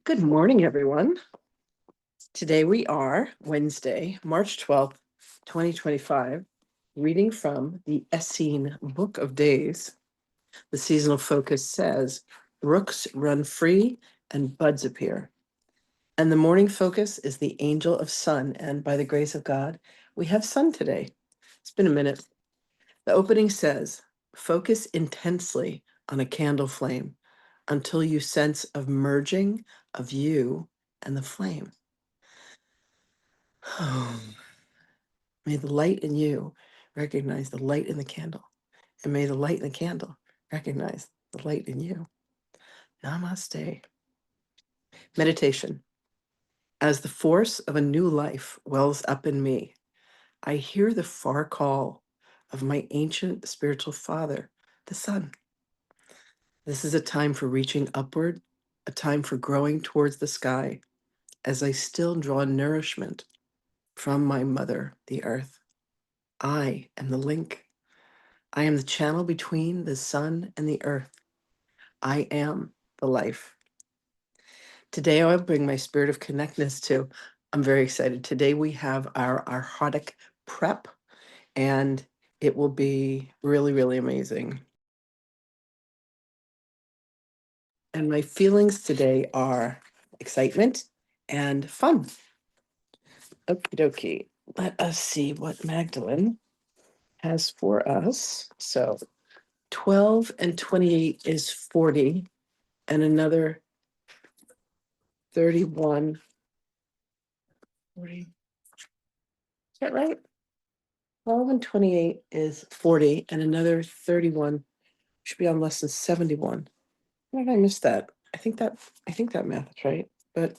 Good morning, everyone. Today we are Wednesday, March 12th, 2025, reading from the Essene Book of Days. The seasonal focus says, rooks run free and buds appear. And the morning focus is the angel of sun. And by the grace of God, we have sun today. It's been a minute. The opening says, focus intensely on a candle flame until you sense of merging of you and the flame. May the light in you recognize the light in the candle, and may the light in the candle recognize the light in you. Namaste. Meditation. As the force of a new life wells up in me, I hear the far call of my ancient spiritual father, the sun. This is a time for reaching upward, a time for growing towards the sky, as I still draw nourishment from my mother, the earth. I am the link. I am the channel between the sun and the earth. I am the life. Today, I will bring my spirit of connectedness to. I'm very excited. Today, we have our Arhotic prep, and it will be really, really amazing. And my feelings today are excitement and fun. Okie dokie. Let us see what Magdalene has for us. So 12 and 28 is 40, and another 31. 40. Is that right? 12 and 28 is 40, and another 31 should be on lesson 71. Why did I miss that? I think that math is right, but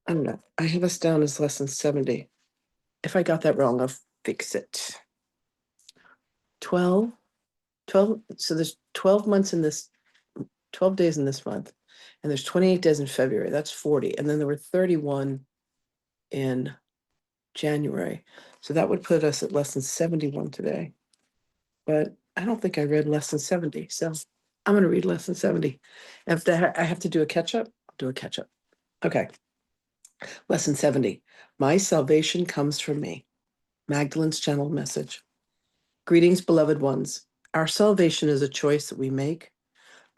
I don't know. I have us down as lesson 70. If I got that wrong, I'll fix it. 12, so there's 12 months in this, 12 days in this month, and there's 28 days in February. That's 40. And then there were 31 in January. So that would put us at lesson 71 today. But I don't think I read lesson 70. So I'm going to read lesson 70. If I have to do a catch up, I'll do a catch up. Okay. Lesson 70. My salvation comes from me. Magdalene's channel message. Greetings, beloved ones. Our salvation is a choice that we make.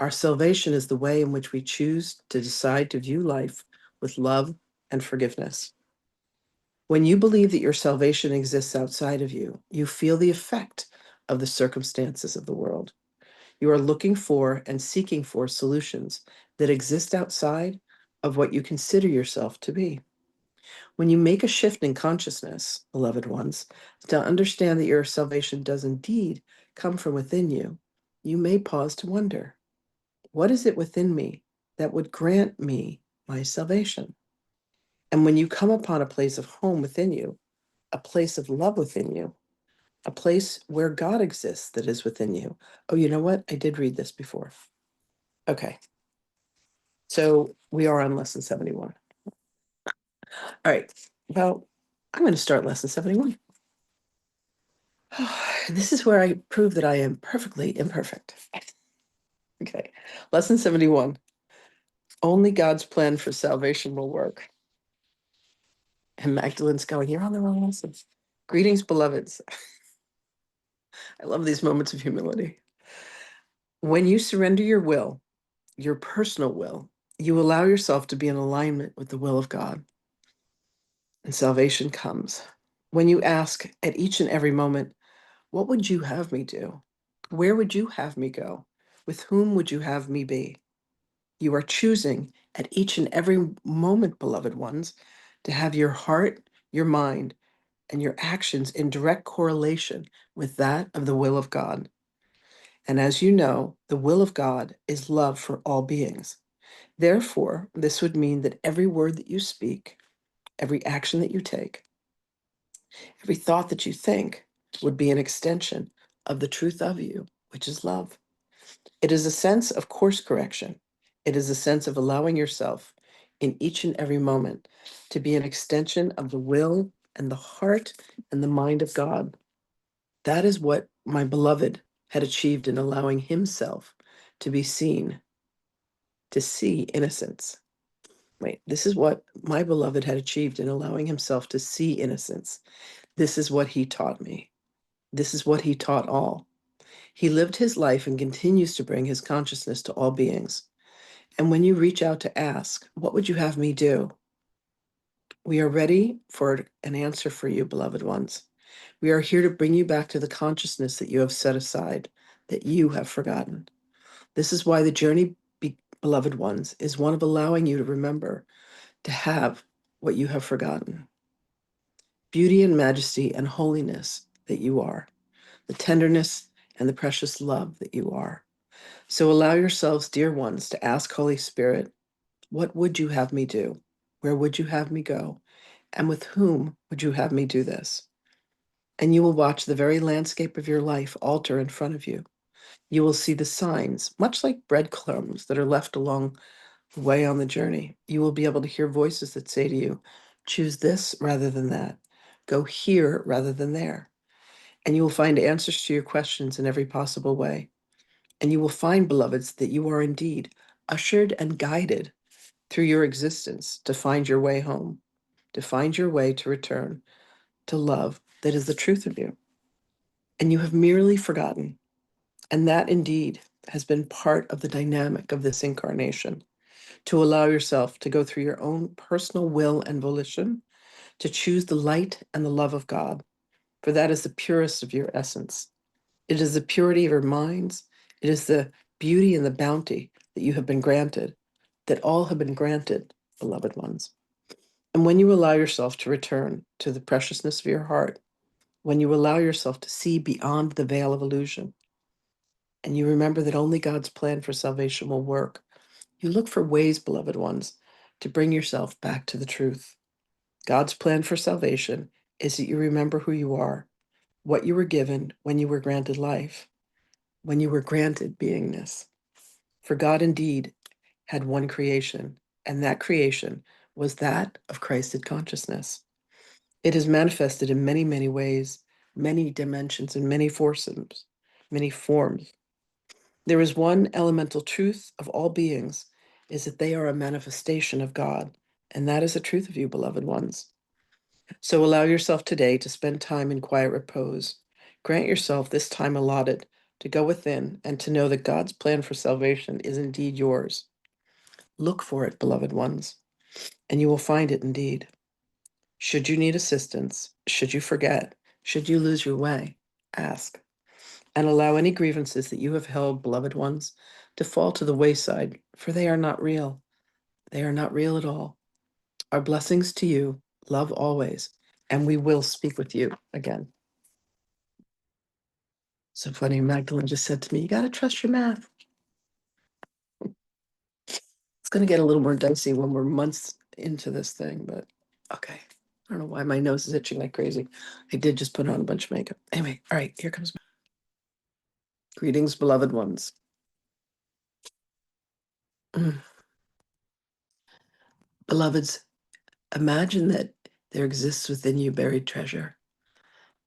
Our salvation is the way in which we choose to decide to view life with love and forgiveness. When you believe that your salvation exists outside of you, you feel the effect of the circumstances of the world. You are looking for and seeking for solutions that exist outside of what you consider yourself to be. When you make a shift in consciousness, beloved ones, to understand that your salvation does indeed come from within you, you may pause to wonder, what is it within me that would grant me my salvation? And when you come upon a place of home within you, a place of love within you, a place where God exists that is within you. Oh, you know what? I did read this before. Okay. So we are on lesson 71. All right. Well, I'm going to start lesson 71. This is where I prove that I am perfectly imperfect. Okay. Lesson 71. Only God's plan for salvation will work. And Magdalene's going, you're on the wrong lesson. Greetings, beloveds. I love these moments of humility. When you surrender your will, your personal will, you allow yourself to be in alignment with the will of God. And salvation comes. When you ask at each and every moment, what would you have me do? Where would you have me go? With whom would you have me be? You are choosing at each and every moment, beloved ones, to have your heart, your mind, and your actions in direct correlation with that of the will of God. And as you know, the will of God is love for all beings. Therefore, this would mean that every word that you speak, every action that you take, every thought that you think would be an extension of the truth of you, which is love. It is a sense of course correction. It is a sense of allowing yourself in each and every moment to be an extension of the will and the heart and the mind of God. That is what my beloved had achieved in allowing himself to be seen, to see innocence. This is what my beloved had achieved in allowing himself to see innocence. This is what he taught me. This is what he taught all. He lived his life and continues to bring his consciousness to all beings. And when you reach out to ask, what would you have me do? We are ready for an answer for you, beloved ones. We are here to bring you back to the consciousness that you have set aside, that you have forgotten. This is why the journey, beloved ones, is one of allowing you to remember to have what you have forgotten. Beauty and majesty and holiness that you are, the tenderness and the precious love that you are. So allow yourselves, dear ones, to ask Holy Spirit, what would you have me do? Where would you have me go? And with whom would you have me do this? And you will watch the very landscape of your life alter in front of you. You will see the signs, much like breadcrumbs that are left along the way on the journey. You will be able to hear voices that say to you, choose this rather than that. Go here rather than there. And you will find answers to your questions in every possible way. And you will find, beloveds, that you are indeed ushered and guided through your existence to find your way home, to find your way to return to love that is the truth of you. And you have merely forgotten. And that indeed has been part of the dynamic of this incarnation, to allow yourself to go through your own personal will and volition, to choose the light and the love of God, for that is the purest of your essence. It is the purity of your minds. It is the beauty and the bounty that you have been granted, that all have been granted, beloved ones. And when you allow yourself to return to the preciousness of your heart, when you allow yourself to see beyond the veil of illusion, and you remember that only God's plan for salvation will work, you look for ways, beloved ones, to bring yourself back to the truth. God's plan for salvation is that you remember who you are, what you were given when you were granted life, when you were granted beingness. For God indeed had one creation, and that creation was that of Christed consciousness. It is manifested in many, many ways, many dimensions, and many forms, many forms. There is one elemental truth of all beings, is that they are a manifestation of God, and that is the truth of you, beloved ones. So allow yourself today to spend time in quiet repose. Grant yourself this time allotted to go within and to know that God's plan for salvation is indeed yours. Look for it, beloved ones, and you will find it indeed. Should you need assistance, should you forget, should you lose your way, ask. And allow any grievances that you have held, beloved ones, to fall to the wayside, for they are not real. They are not real at all. Our blessings to you, love always, and we will speak with you again. So funny, Magdalene just said to me, you got to trust your math. It's going to get a little more dicey when we're months into this thing, but okay. I don't know why my nose is itching like crazy. I did just put on a bunch of makeup. Anyway, all right, here comes. Greetings, beloved ones. Beloveds, imagine that there exists within you buried treasure,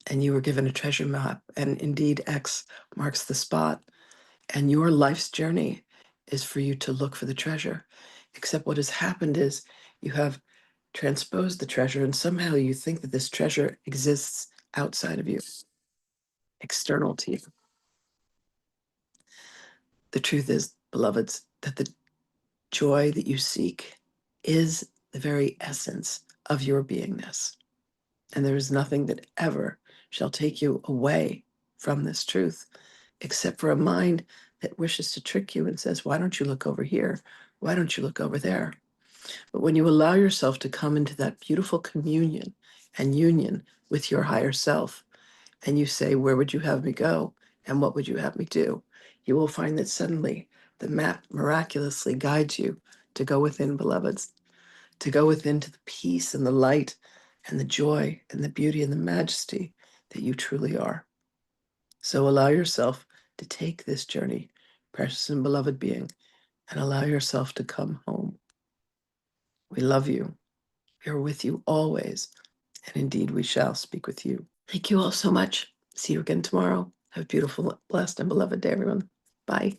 and you were given a treasure map, and indeed X marks the spot, and your life's journey is for you to look for the treasure. Except what has happened is you have transposed the treasure, and somehow you think that this treasure exists outside of you, external to you. The truth is, beloveds, that the joy that you seek is the very essence of your beingness. And there is nothing that ever shall take you away from this truth, except for a mind that wishes to trick you and says, why don't you look over here? Why don't you look over there? But when you allow yourself to come into that beautiful communion and union with your higher self, and you say, where would you have me go? And what would you have me do? You will find that suddenly the map miraculously guides you to go within, beloveds, to go within to the peace and the light and the joy and the beauty and the majesty that you truly are. So allow yourself to take this journey, precious and beloved being, and allow yourself to come home. We love you. We are with you always. And indeed, we shall speak with you. Thank you all so much. See you again tomorrow. Have a beautiful, blessed, and beloved day, everyone. Bye.